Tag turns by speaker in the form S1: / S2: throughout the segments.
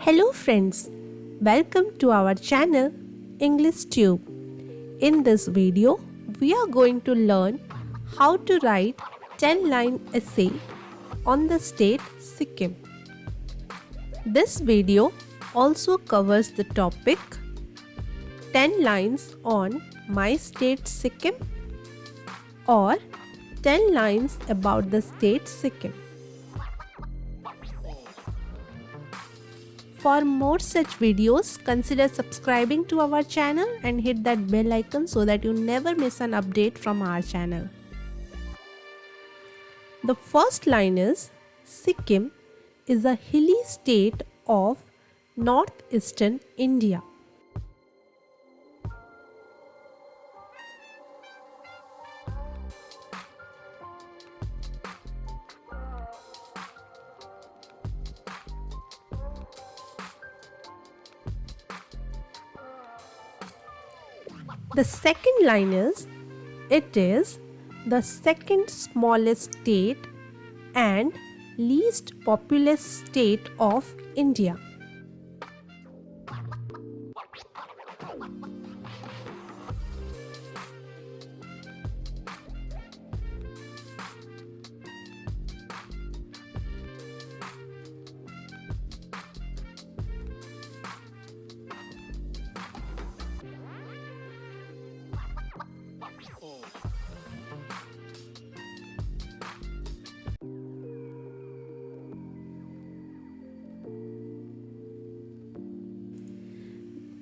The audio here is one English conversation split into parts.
S1: Hello friends, welcome to our channel English Tube. In this video, we are going to learn how to write 10-line essay on the state Sikkim. This video also covers the topic 10 lines on my state Sikkim or 10 lines about the state Sikkim. For more such videos, consider subscribing to our channel and hit that bell icon so that you never miss an update from our channel. The first line is, Sikkim is a hilly state of northeastern India. The second line is, it is the second smallest state and least populous state of India.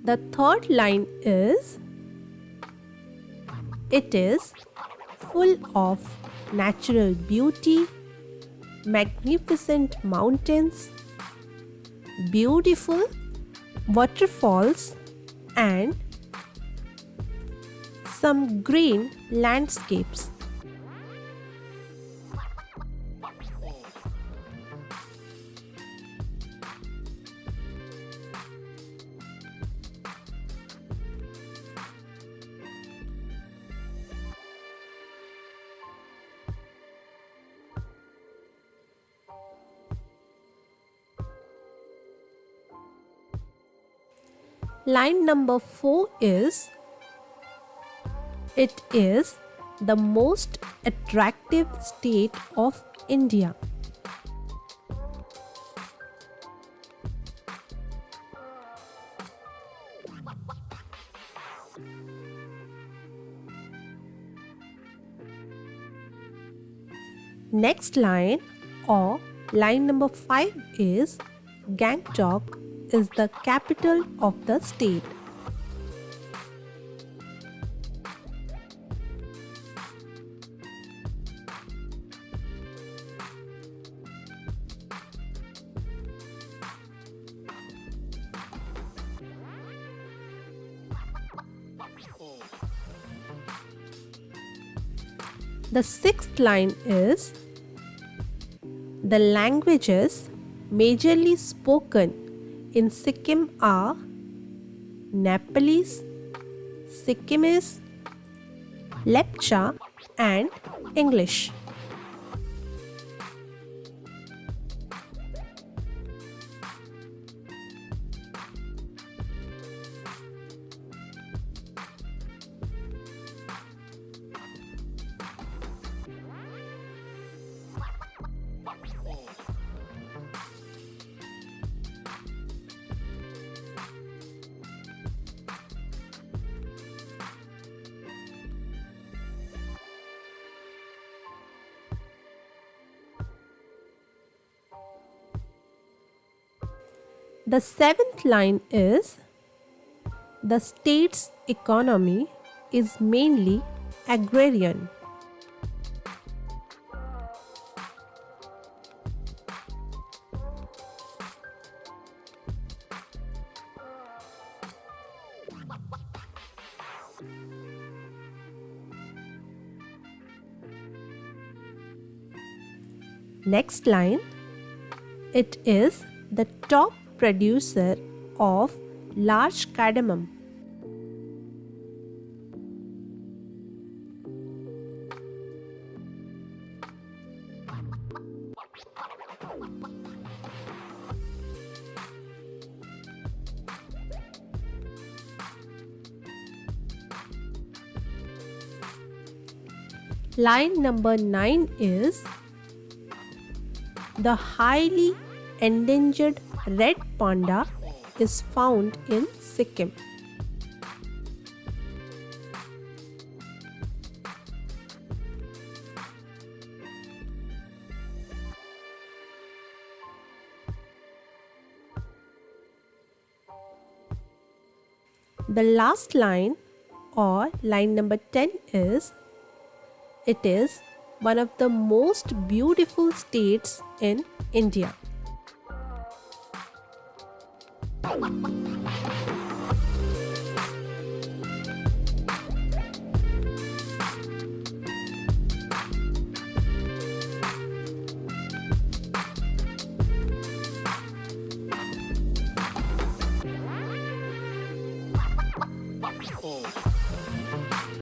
S1: The third line is, it is full of natural beauty, magnificent mountains, beautiful waterfalls and some green landscapes. Line number 4 is, it is the most attractive state of India. Next line or line number 5 is, Gangtok is the capital of the state. The sixth line is, the languages majorly spoken in Sikkim are Nepalese, Sikkimese, Lepcha and English. The seventh line is, the state's economy is mainly agrarian. Next line, it is the top producer of large cardamom. Line number 9 is the highly endangered red panda is found in Sikkim. The last line or line number 10 is it is one of the most beautiful states in India.